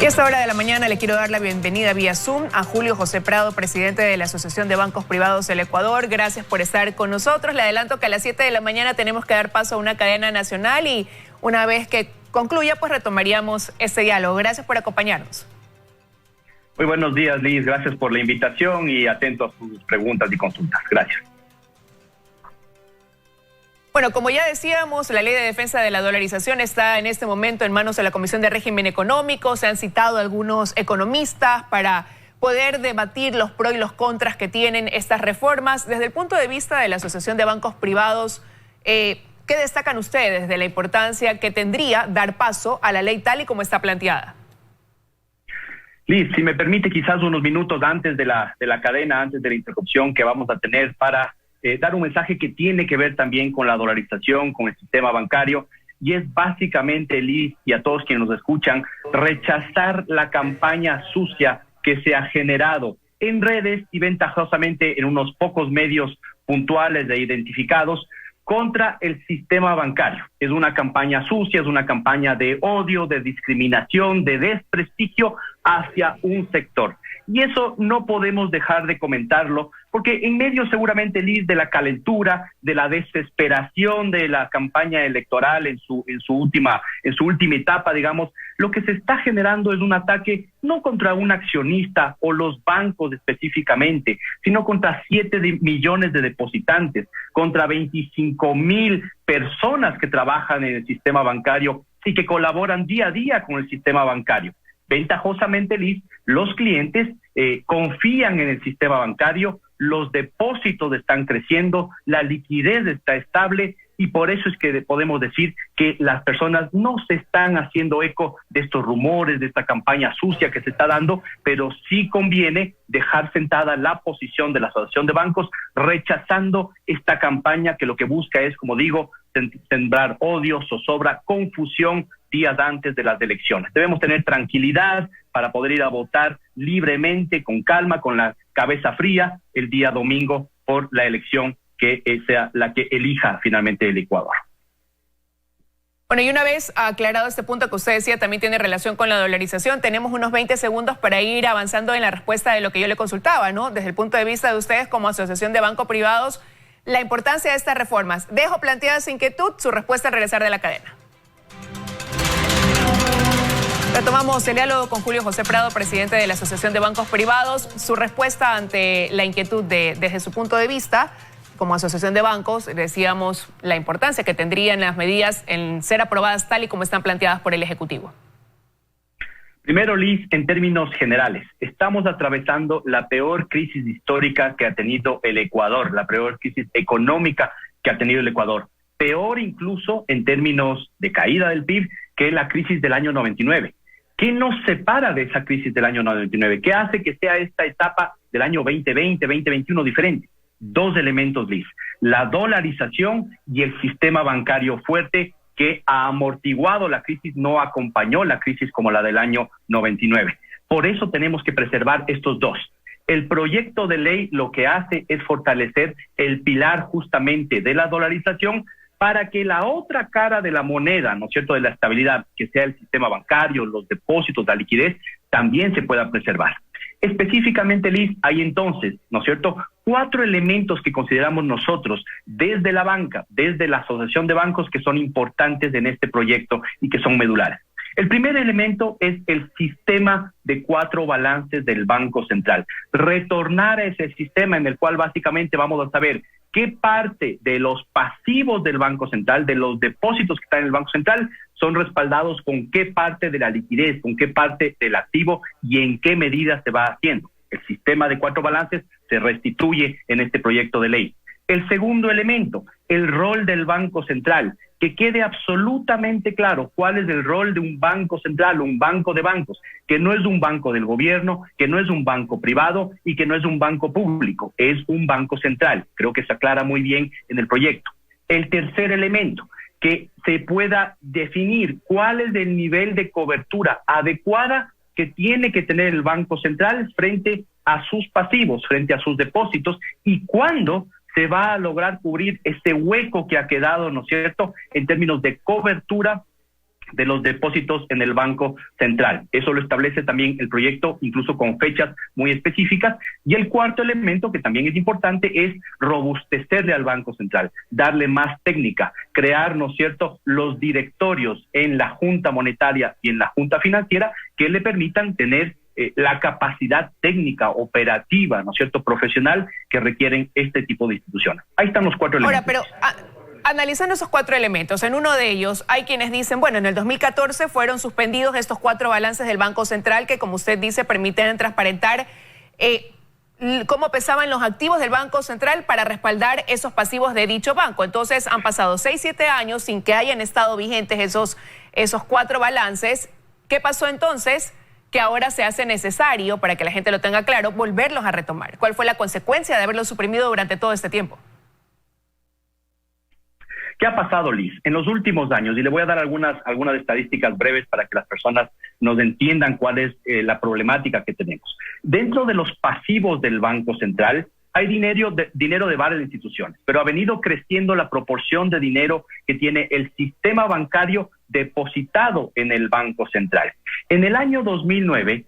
Y a esta hora de la mañana le quiero dar la bienvenida vía Zoom a Julio José Prado, presidente de la Asociación de Bancos Privados del Ecuador. Gracias por estar con nosotros. Le adelanto que a las 7 de la mañana tenemos que dar paso a una cadena nacional y una vez que concluya, pues retomaríamos este diálogo. Gracias por acompañarnos. Muy buenos días, Liz. Gracias por la invitación y atento a sus preguntas y consultas. Gracias. Bueno, como ya decíamos, la Ley de Defensa de la Dolarización está en este momento en manos de la Comisión de Régimen Económico. Se han citado algunos economistas para poder debatir los pros y los contras que tienen estas reformas. Desde el punto de vista de la Asociación de Bancos Privados, ¿qué destacan ustedes de la importancia que tendría dar paso a la ley tal y como está planteada? Liz, si me permite quizás unos minutos antes de la cadena, antes de la interrupción que vamos a tener para dar un mensaje que tiene que ver también con la dolarización, con el sistema bancario, y es básicamente, Liz, y a todos quienes nos escuchan, rechazar la campaña sucia que se ha generado en redes y ventajosamente en unos pocos medios puntuales e identificados contra el sistema bancario. Es una campaña sucia, es una campaña de odio, de discriminación, de desprestigio hacia un sector. Y eso no podemos dejar de comentarlo, porque en medio seguramente, Liz, de la calentura, de la desesperación de la campaña electoral en su última etapa, digamos, lo que se está generando es un ataque no contra un accionista o los bancos específicamente, sino contra 7 millones de depositantes, contra 25,000 personas que trabajan en el sistema bancario y que colaboran día a día con el sistema bancario. Ventajosamente, Liz, los clientes confían en el sistema bancario, los depósitos están creciendo, la liquidez está estable y por eso es que podemos decir que las personas no se están haciendo eco de estos rumores, de esta campaña sucia que se está dando, pero sí conviene dejar sentada la posición de la Asociación de Bancos, rechazando esta campaña que lo que busca es, como digo, sembrar odio, zozobra, confusión días antes de las elecciones. Debemos tener tranquilidad para poder ir a votar libremente, con calma, con la cabeza fría, el día domingo por la elección que sea la que elija finalmente el Ecuador. Bueno, y una vez aclarado este punto que usted decía, también tiene relación con la dolarización, tenemos unos 20 segundos para ir avanzando en la respuesta de lo que yo le consultaba, ¿no? Desde el punto de vista de ustedes como Asociación de Bancos Privados, la importancia de estas reformas. Dejo planteada esa inquietud, su respuesta al regresar de la cadena. Retomamos el diálogo con Julio José Prado, presidente de la Asociación de Bancos Privados. Su respuesta ante la inquietud desde su punto de vista, como asociación de bancos, decíamos la importancia que tendrían las medidas en ser aprobadas tal y como están planteadas por el Ejecutivo. Primero, Liz, en términos generales, estamos atravesando la peor crisis histórica que ha tenido el Ecuador, la peor crisis económica que ha tenido el Ecuador. Peor incluso en términos de caída del PIB que la crisis del año 99. ¿Qué nos separa de esa crisis del año 99? ¿Qué hace que sea esta etapa del año 2020, 2021 diferente? Dos elementos, Liz. La dolarización y el sistema bancario fuerte que ha amortiguado la crisis, no acompañó la crisis como la del año 99. Por eso tenemos que preservar estos dos. El proyecto de ley lo que hace es fortalecer el pilar justamente de la dolarización para que la otra cara de la moneda, ¿no es cierto?, de la estabilidad, que sea el sistema bancario, los depósitos, la liquidez, también se pueda preservar. Específicamente, Liz, hay entonces, ¿no es cierto?, 4 elementos que consideramos nosotros desde la banca, desde la Asociación de Bancos, que son importantes en este proyecto y que son medulares. El primer elemento es el sistema de 4 balances del Banco Central. Retornar a ese sistema en el cual básicamente vamos a saber qué parte de los pasivos del Banco Central, de los depósitos que están en el Banco Central, son respaldados con qué parte de la liquidez, con qué parte del activo y en qué medida se va haciendo. El sistema de 4 balances se restituye en este proyecto de ley. El segundo elemento, el rol del Banco Central, que quede absolutamente claro cuál es el rol de un banco central, un banco de bancos, que no es un banco del gobierno, que no es un banco privado y que no es un banco público, es un banco central. Creo que se aclara muy bien en el proyecto. El tercer elemento, que se pueda definir cuál es el nivel de cobertura adecuada que tiene que tener el Banco Central frente a sus pasivos, frente a sus depósitos y cuándo se va a lograr cubrir ese hueco que ha quedado, ¿no es cierto?, en términos de cobertura de los depósitos en el Banco Central. Eso lo establece también el proyecto, incluso con fechas muy específicas. Y el cuarto elemento, que también es importante, es robustecerle al Banco Central, darle más técnica, crear, ¿no es cierto?, los directorios en la Junta Monetaria y en la Junta Financiera que le permitan tener la capacidad técnica, operativa, ¿no es cierto?, profesional que requieren este tipo de instituciones. Ahí están los cuatro elementos. Ahora, pero analizando esos cuatro elementos, en uno de ellos hay quienes dicen, bueno, en el 2014 fueron suspendidos estos 4 balances del Banco Central que, como usted dice, permiten transparentar cómo pesaban los activos del Banco Central para respaldar esos pasivos de dicho banco. Entonces han pasado 6, 7 años sin que hayan estado vigentes esos 4 balances. ¿Qué pasó entonces? Que ahora se hace necesario, para que la gente lo tenga claro, volverlos a retomar. ¿Cuál fue la consecuencia de haberlos suprimido durante todo este tiempo? ¿Qué ha pasado, Liz? En los últimos años, y le voy a dar algunas estadísticas breves para que las personas nos entiendan cuál es la problemática que tenemos. Dentro de los pasivos del Banco Central hay dinero de varias instituciones, pero ha venido creciendo la proporción de dinero que tiene el sistema bancario depositado en el Banco Central. En el año 2009,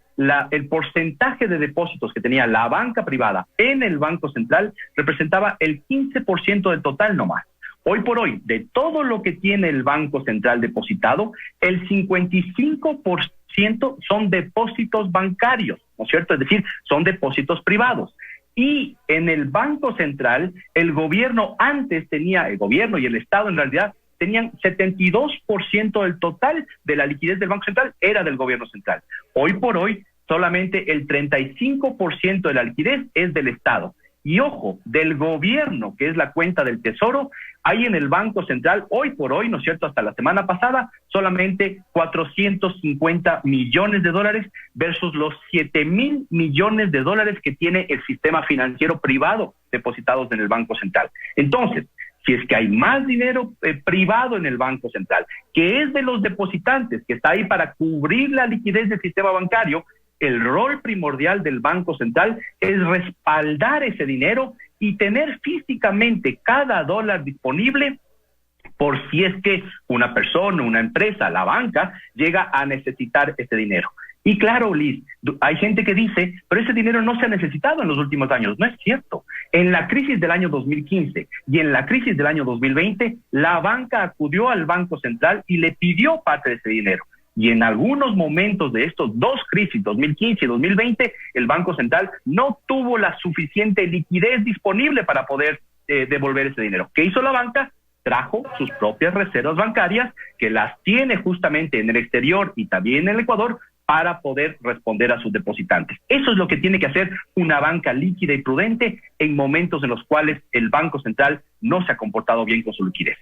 el porcentaje de depósitos que tenía la banca privada en el Banco Central representaba el 15% del total nomás. Hoy por hoy, de todo lo que tiene el Banco Central depositado, el 55% son depósitos bancarios, ¿no es cierto? Es decir, son depósitos privados. Y en el Banco Central, el gobierno y el Estado en realidad tenían 72% del total de la liquidez del Banco Central era del gobierno central. Hoy por hoy, solamente el 35% de la liquidez es del Estado. Y ojo, del gobierno, que es la cuenta del Tesoro, hay en el Banco Central, hoy por hoy, ¿no es cierto?, hasta la semana pasada, solamente 450 millones de dólares versus los 7,000 millones de dólares que tiene el sistema financiero privado depositados en el Banco Central. Entonces, si es que hay más dinero privado en el Banco Central, que es de los depositantes, que está ahí para cubrir la liquidez del sistema bancario, el rol primordial del Banco Central es respaldar ese dinero y tener físicamente cada dólar disponible por si es que una persona, una empresa, la banca, llega a necesitar ese dinero. Y claro, Liz, hay gente que dice, pero ese dinero no se ha necesitado en los últimos años. No es cierto. En la crisis del año 2015 y en la crisis del año 2020, la banca acudió al Banco Central y le pidió parte de ese dinero. Y en algunos momentos de estos 2 crisis, 2015 y 2020, el Banco Central no tuvo la suficiente liquidez disponible para poder devolver ese dinero. ¿Qué hizo la banca? Trajo sus propias reservas bancarias, que las tiene justamente en el exterior y también en el Ecuador, para poder responder a sus depositantes. Eso es lo que tiene que hacer una banca líquida y prudente en momentos en los cuales el Banco Central no se ha comportado bien con su liquidez.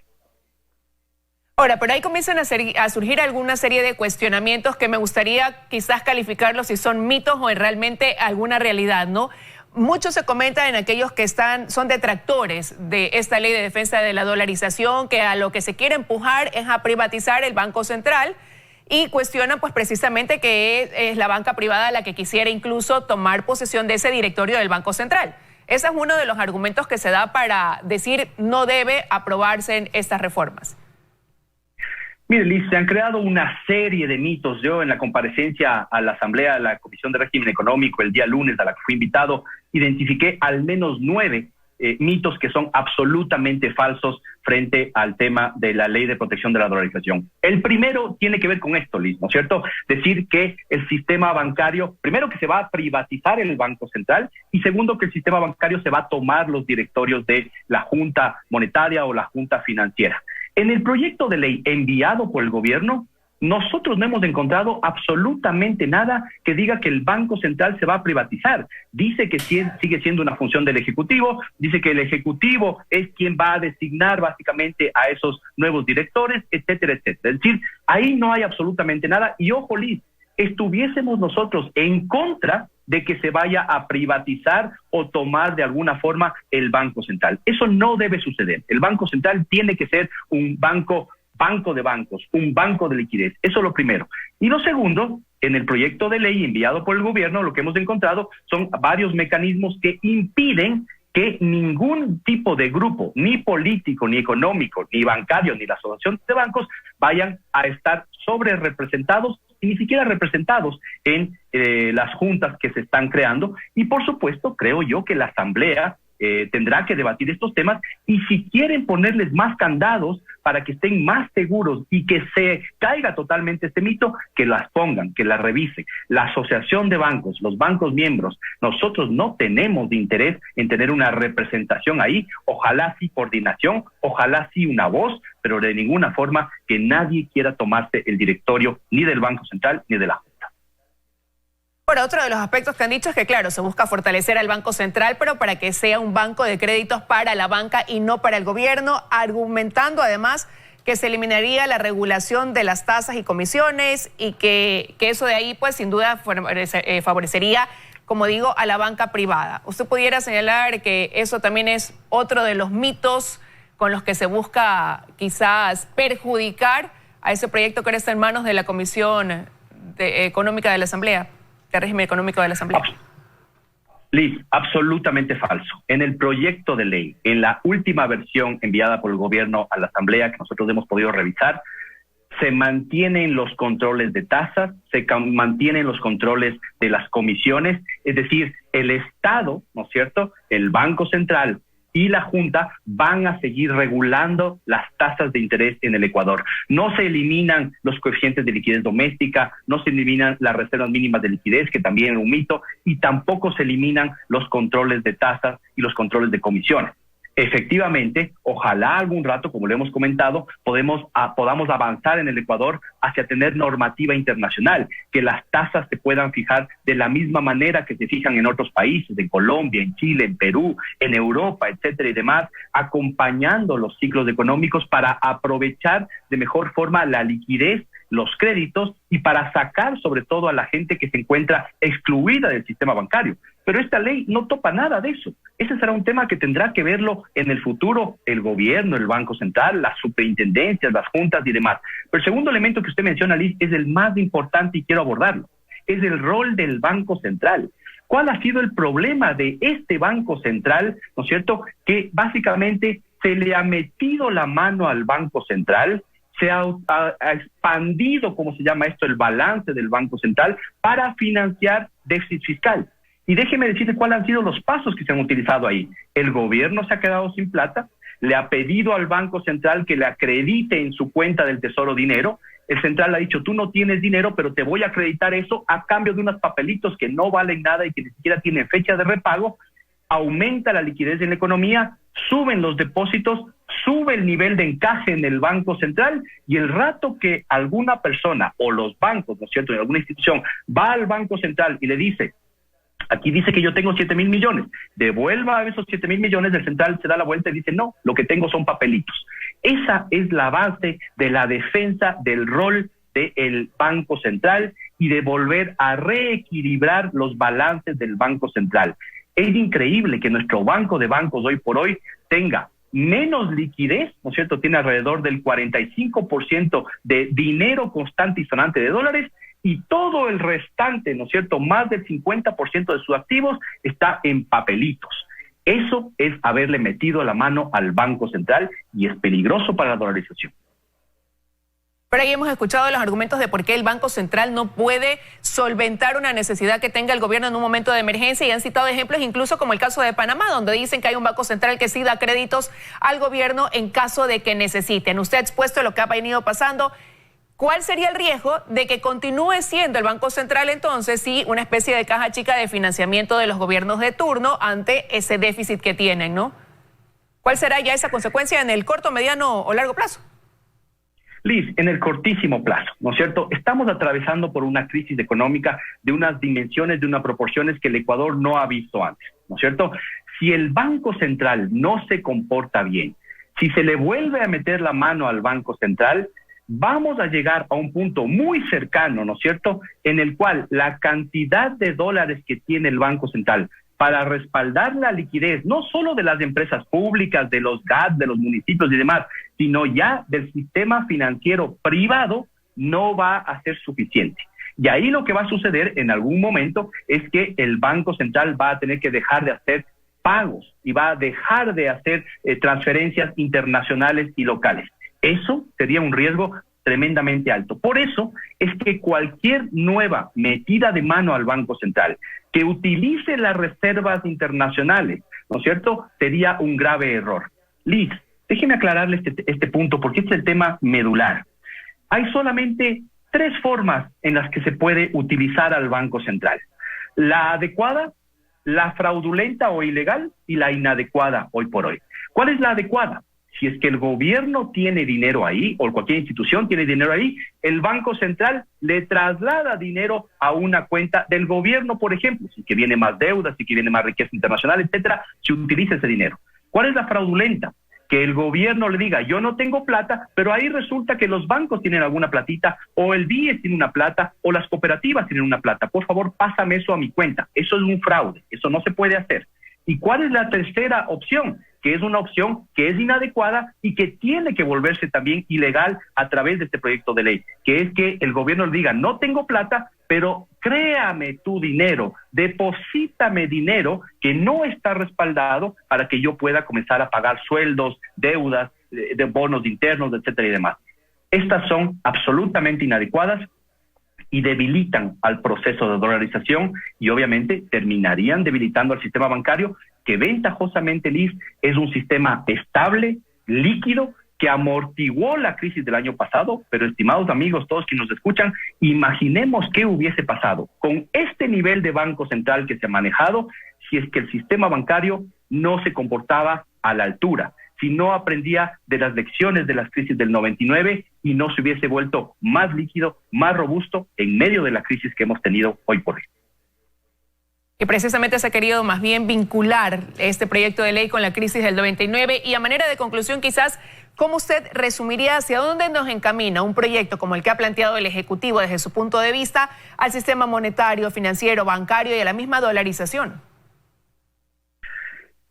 Ahora, pero ahí comienzan a surgir alguna serie de cuestionamientos que me gustaría quizás calificarlos si son mitos o en realmente alguna realidad, ¿no? Mucho se comenta en aquellos que son detractores de esta ley de defensa de la dolarización, que a lo que se quiere empujar es a privatizar el Banco Central, y cuestionan pues precisamente que es la banca privada la que quisiera incluso tomar posesión de ese directorio del Banco Central. Ese es uno de los argumentos que se da para decir no debe aprobarse en estas reformas. Mire, Liz, se han creado una serie de mitos. Yo en la comparecencia a la Asamblea de la Comisión de Régimen Económico el día lunes a la que fui invitado, identifiqué al menos 9 mitos que son absolutamente falsos frente al tema de la ley de protección de la dolarización. El primero tiene que ver con esto, Liz, ¿no es cierto? Decir que el sistema bancario, primero que se va a privatizar el Banco Central y segundo que el sistema bancario se va a tomar los directorios de la Junta Monetaria o la Junta Financiera. En el proyecto de ley enviado por el gobierno, nosotros no hemos encontrado absolutamente nada que diga que el Banco Central se va a privatizar. Dice que sigue siendo una función del Ejecutivo, dice que el Ejecutivo es quien va a designar básicamente a esos nuevos directores, etcétera, etcétera. Es decir, ahí no hay absolutamente nada. Y ojo, Liz, estuviésemos nosotros en contra de que se vaya a privatizar o tomar de alguna forma el Banco Central. Eso no debe suceder. El Banco Central tiene que ser un banco de bancos, un banco de liquidez. Eso es lo primero. Y lo segundo, en el proyecto de ley enviado por el gobierno, lo que hemos encontrado son varios mecanismos que impiden que ningún tipo de grupo, ni político, ni económico, ni bancario, ni la asociación de bancos, vayan a estar sobre representados y ni siquiera representados en las juntas que se están creando. Y por supuesto, creo yo que la Asamblea tendrá que debatir estos temas, y si quieren ponerles más candados para que estén más seguros y que se caiga totalmente este mito, que las pongan, que las revisen. La asociación de bancos, los bancos miembros, nosotros no tenemos de interés en tener una representación ahí. Ojalá sí coordinación, ojalá sí una voz, pero de ninguna forma que nadie quiera tomarse el directorio ni del Banco Central ni de la Junta. Ahora, otro de los aspectos que han dicho es que, claro, se busca fortalecer al Banco Central, pero para que sea un banco de créditos para la banca y no para el gobierno, argumentando además que se eliminaría la regulación de las tasas y comisiones y que eso de ahí, pues, sin duda favorecería, como digo, a la banca privada. ¿Usted pudiera señalar que eso también es otro de los mitos con los que se busca quizás perjudicar a ese proyecto que ahora está en manos de la Comisión Económica de la Asamblea? ¿De régimen económico de la Asamblea? Liz, absolutamente falso. En el proyecto de ley, en la última versión enviada por el gobierno a la Asamblea, que nosotros hemos podido revisar, se mantienen los controles de tasas, se mantienen los controles de las comisiones, es decir, el Estado, ¿no es cierto?, el Banco Central y la Junta van a seguir regulando las tasas de interés en el Ecuador. No se eliminan los coeficientes de liquidez doméstica, no se eliminan las reservas mínimas de liquidez, que también es un mito, y tampoco se eliminan los controles de tasas y los controles de comisiones. Efectivamente, ojalá algún rato, como lo hemos comentado, podamos avanzar en el Ecuador hacia tener normativa internacional, que las tasas se puedan fijar de la misma manera que se fijan en otros países, en Colombia, en Chile, en Perú, en Europa, etcétera y demás, acompañando los ciclos económicos para aprovechar de mejor forma la liquidez, los créditos, y para sacar sobre todo a la gente que se encuentra excluida del sistema bancario. Pero esta ley no topa nada de eso. Ese será un tema que tendrá que verlo en el futuro el gobierno, el Banco Central, las superintendencias, las juntas y demás. Pero el segundo elemento que usted menciona, Liz, es el más importante y quiero abordarlo. Es el rol del Banco Central. ¿Cuál ha sido el problema de este Banco Central, ¿no es cierto?, que básicamente se le ha metido la mano al Banco Central, se ha expandido, como se llama esto, el balance del Banco Central para financiar déficit fiscal? Y déjeme decirle cuáles han sido los pasos que se han utilizado ahí. El gobierno se ha quedado sin plata, le ha pedido al Banco Central que le acredite en su cuenta del Tesoro dinero. El Central ha dicho, tú no tienes dinero, pero te voy a acreditar eso a cambio de unos papelitos que no valen nada y que ni siquiera tienen fecha de repago. Aumenta la liquidez en la economía, suben los depósitos, sube el nivel de encaje en el Banco Central, y el rato que alguna persona o los bancos, ¿no es cierto?, en alguna institución va al Banco Central y le dice, aquí dice que yo tengo 7,000 millones, devuelva esos 7,000 millones, el Central se da la vuelta y dice, no, lo que tengo son papelitos. Esa es la base de la defensa del rol del Banco Central y de volver a reequilibrar los balances del Banco Central. Es increíble que nuestro banco de bancos hoy por hoy tenga menos liquidez, ¿no es cierto? Tiene alrededor del 45% de dinero constante y sonante de dólares, y todo el restante, ¿no es cierto?, más del 50% de sus activos está en papelitos. Eso es haberle metido la mano al Banco Central y es peligroso para la dolarización. Pero ahí hemos escuchado los argumentos de por qué el Banco Central no puede solventar una necesidad que tenga el gobierno en un momento de emergencia, y han citado ejemplos incluso como el caso de Panamá, donde dicen que hay un Banco Central que sí da créditos al gobierno en caso de que necesiten. Usted ha expuesto lo que ha venido pasando. ¿Cuál sería el riesgo de que continúe siendo el Banco Central entonces sí una especie de caja chica de financiamiento de los gobiernos de turno ante ese déficit que tienen, ¿no? ¿Cuál será ya esa consecuencia en el corto, mediano o largo plazo? Liz, en el cortísimo plazo, ¿no es cierto? Estamos atravesando por una crisis económica de unas dimensiones, de unas proporciones que el Ecuador no ha visto antes, ¿no es cierto? Si el Banco Central no se comporta bien, si se le vuelve a meter la mano al Banco Central, vamos a llegar a un punto muy cercano, ¿no es cierto?, en el cual la cantidad de dólares que tiene el Banco Central para respaldar la liquidez, no solo de las empresas públicas, de los GAT, de los municipios y demás, sino ya del sistema financiero privado, no va a ser suficiente. Y ahí lo que va a suceder en algún momento es que el Banco Central va a tener que dejar de hacer pagos y va a dejar de hacer transferencias internacionales y locales. Eso sería un riesgo tremendamente alto. Por eso es que cualquier nueva metida de mano al Banco Central que utilice las reservas internacionales, ¿no es cierto?, sería un grave error. Liz, déjeme aclararle este punto porque este es el tema medular. Hay solamente 3 formas en las que se puede utilizar al Banco Central: la adecuada, la fraudulenta o ilegal y la inadecuada hoy por hoy. ¿Cuál es la adecuada? Si es que el gobierno tiene dinero ahí, o cualquier institución tiene dinero ahí, el Banco Central le traslada dinero a una cuenta del gobierno, por ejemplo, si que viene más deuda, si que viene más riqueza internacional, etcétera, se utiliza ese dinero. ¿Cuál es la fraudulenta? Que el gobierno le diga, yo no tengo plata, pero ahí resulta que los bancos tienen alguna platita, o el BIES tiene una plata, o las cooperativas tienen una plata. Por favor, pásame eso a mi cuenta. Eso es un fraude, eso no se puede hacer. ¿Y cuál es la tercera opción? Que es una opción que es inadecuada y que tiene que volverse también ilegal a través de este proyecto de ley, que es que el gobierno le diga, no tengo plata, pero créame tu dinero, deposítame dinero que no está respaldado para que yo pueda comenzar a pagar sueldos, deudas, de bonos internos, etcétera y demás. Estas son absolutamente inadecuadas y debilitan al proceso de dolarización y obviamente terminarían debilitando al sistema bancario, que ventajosamente, Liz, es un sistema estable, líquido, que amortiguó la crisis del año pasado. Pero, estimados amigos, todos quienes nos escuchan, imaginemos qué hubiese pasado con este nivel de Banco Central que se ha manejado si es que el sistema bancario no se comportaba a la altura, si no aprendía de las lecciones de las crisis del 99 y no se hubiese vuelto más líquido, más robusto en medio de la crisis que hemos tenido hoy por hoy. Y precisamente se ha querido más bien vincular este proyecto de ley con la crisis del 99. Y a manera de conclusión, quizás, ¿cómo usted resumiría hacia dónde nos encamina un proyecto como el que ha planteado el Ejecutivo desde su punto de vista al sistema monetario, financiero, bancario y a la misma dolarización?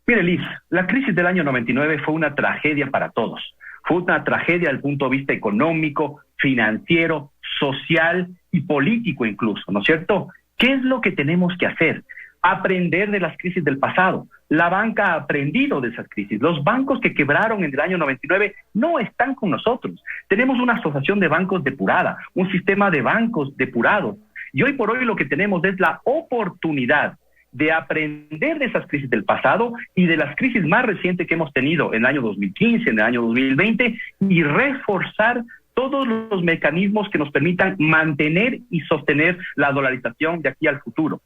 Mire, Liz, la crisis del año 99 fue una tragedia para todos. Fue una tragedia desde el punto de vista económico, financiero, social y político incluso, ¿no es cierto? ¿Qué es lo que tenemos que hacer? Aprender de las crisis del pasado. La banca ha aprendido de esas crisis. Los bancos que quebraron en el año 99 no están con nosotros. Tenemos una asociación de bancos depurada, un sistema de bancos depurados. Y hoy por hoy lo que tenemos es la oportunidad de aprender de esas crisis del pasado y de las crisis más recientes que hemos tenido en el año 2015, en el año 2020, y reforzar todos los mecanismos que nos permitan mantener y sostener la dolarización de aquí al futuro.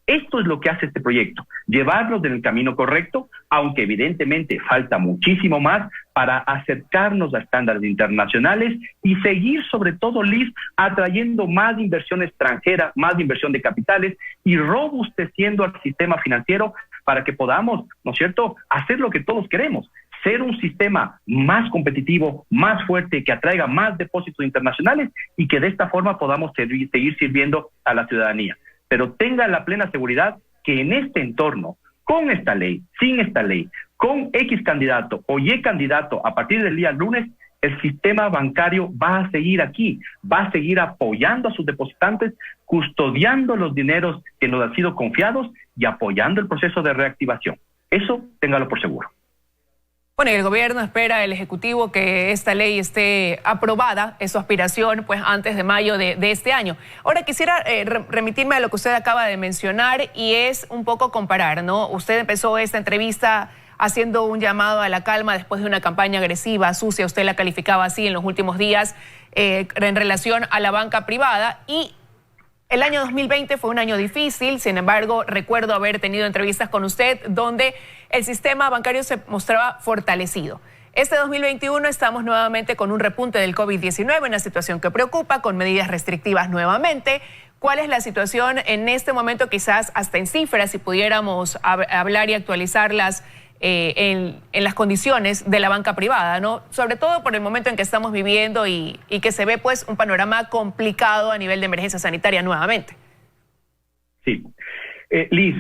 Esto es lo que hace este proyecto, llevarnos en el camino correcto, aunque evidentemente falta muchísimo más para acercarnos a estándares internacionales y seguir sobre todo, Liz, atrayendo más inversión extranjera, más inversión de capitales y robusteciendo al sistema financiero para que podamos, ¿no es cierto?, hacer lo que todos queremos, ser un sistema más competitivo, más fuerte, que atraiga más depósitos internacionales y que de esta forma podamos seguir sirviendo a la ciudadanía. Pero tenga la plena seguridad que en este entorno, con esta ley, sin esta ley, con X candidato o Y candidato, a partir del día lunes, el sistema bancario va a seguir aquí, va a seguir apoyando a sus depositantes, custodiando los dineros que nos han sido confiados y apoyando el proceso de reactivación. Eso téngalo por seguro. Bueno, y el gobierno espera, el Ejecutivo, que esta ley esté aprobada, es su aspiración, pues antes de mayo de este año. Ahora quisiera remitirme a lo que usted acaba de mencionar y es un poco comparar, ¿no? Usted empezó esta entrevista haciendo un llamado a la calma después de una campaña agresiva, sucia, usted la calificaba así en los últimos días, en relación a la banca privada. Y el año 2020 fue un año difícil, sin embargo, recuerdo haber tenido entrevistas con usted donde el sistema bancario se mostraba fortalecido. Este 2021 estamos nuevamente con un repunte del COVID-19, una situación que preocupa, con medidas restrictivas nuevamente. ¿Cuál es la situación en este momento, quizás hasta en cifras, si pudiéramos hablar y actualizarlas en las condiciones de la banca privada, ¿no? Sobre todo por el momento en que estamos viviendo y que se ve pues un panorama complicado a nivel de emergencia sanitaria nuevamente. Sí. Liz,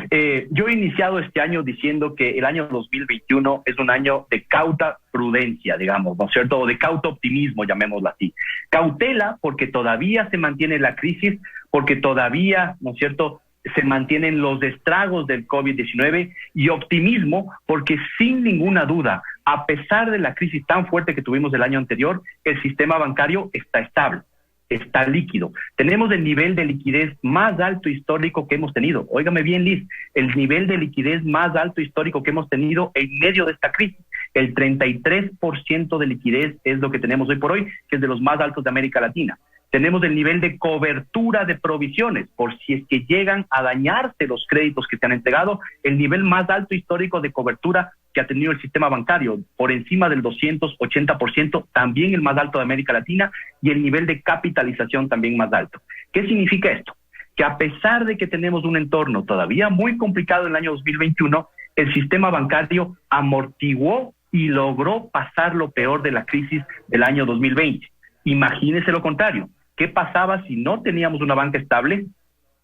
yo he iniciado este año diciendo que el año 2021 es un año de cauta prudencia, digamos, ¿no es cierto? O de cauta optimismo, llamémoslo así. Cautela porque todavía se mantiene la crisis, porque todavía, ¿no es cierto?, se mantienen los estragos del COVID-19 y optimismo porque sin ninguna duda, a pesar de la crisis tan fuerte que tuvimos el año anterior, el sistema bancario está estable, está líquido. Tenemos el nivel de liquidez más alto histórico que hemos tenido. Óigame bien, Liz, el nivel de liquidez más alto histórico que hemos tenido en medio de esta crisis. El 33% de liquidez es lo que tenemos hoy por hoy, que es de los más altos de América Latina. Tenemos el nivel de cobertura de provisiones, por si es que llegan a dañarse los créditos que se han entregado, el nivel más alto histórico de cobertura que ha tenido el sistema bancario, por encima del 280%, también el más alto de América Latina, y el nivel de capitalización también más alto. ¿Qué significa esto? Que a pesar de que tenemos un entorno todavía muy complicado en el año 2021, el sistema bancario amortiguó y logró pasar lo peor de la crisis del año 2020. Imagínese lo contrario. ¿Qué pasaba si no teníamos una banca estable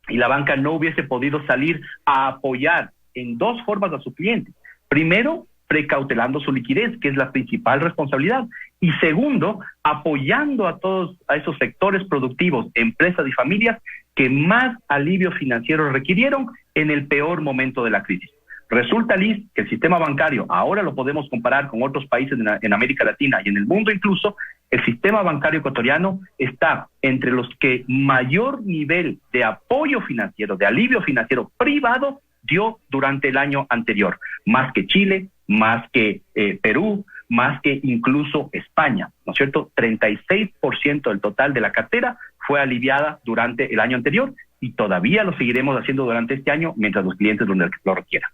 y la banca no hubiese podido salir a apoyar en dos formas a su cliente? Primero, precautelando su liquidez, que es la principal responsabilidad. Y segundo, apoyando a todos a esos sectores productivos, empresas y familias que más alivio financiero requirieron en el peor momento de la crisis. Resulta, Liz, que el sistema bancario, ahora lo podemos comparar con otros países en América Latina y en el mundo incluso, el sistema bancario ecuatoriano está entre los que mayor nivel de apoyo financiero, de alivio financiero privado dio durante el año anterior, más que Chile, más que Perú, más que incluso España, ¿no es cierto? 36% del total de la cartera fue aliviada durante el año anterior y todavía lo seguiremos haciendo durante este año mientras los clientes lo requieran.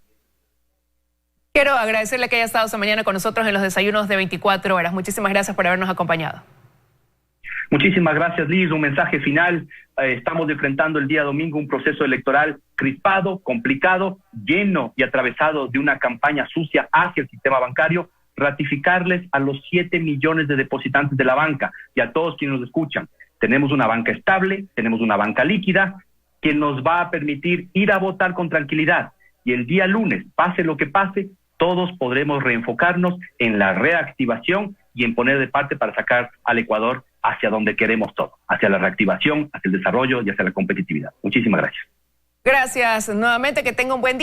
Quiero agradecerle que haya estado esta mañana con nosotros en los desayunos de 24 horas. Muchísimas gracias por habernos acompañado. Muchísimas gracias, Liz. Un mensaje final. Estamos enfrentando el día domingo un proceso electoral crispado, complicado, lleno y atravesado de una campaña sucia hacia el sistema bancario. Ratificarles a los 7 millones de depositantes de la banca y a todos quienes nos escuchan. Tenemos una banca estable, tenemos una banca líquida que nos va a permitir ir a votar con tranquilidad. Y el día lunes, pase lo que pase, todos podremos reenfocarnos en la reactivación y en poner de parte para sacar al Ecuador hacia donde queremos todo, hacia la reactivación, hacia el desarrollo y hacia la competitividad. Muchísimas gracias. Gracias nuevamente, que tenga un buen día.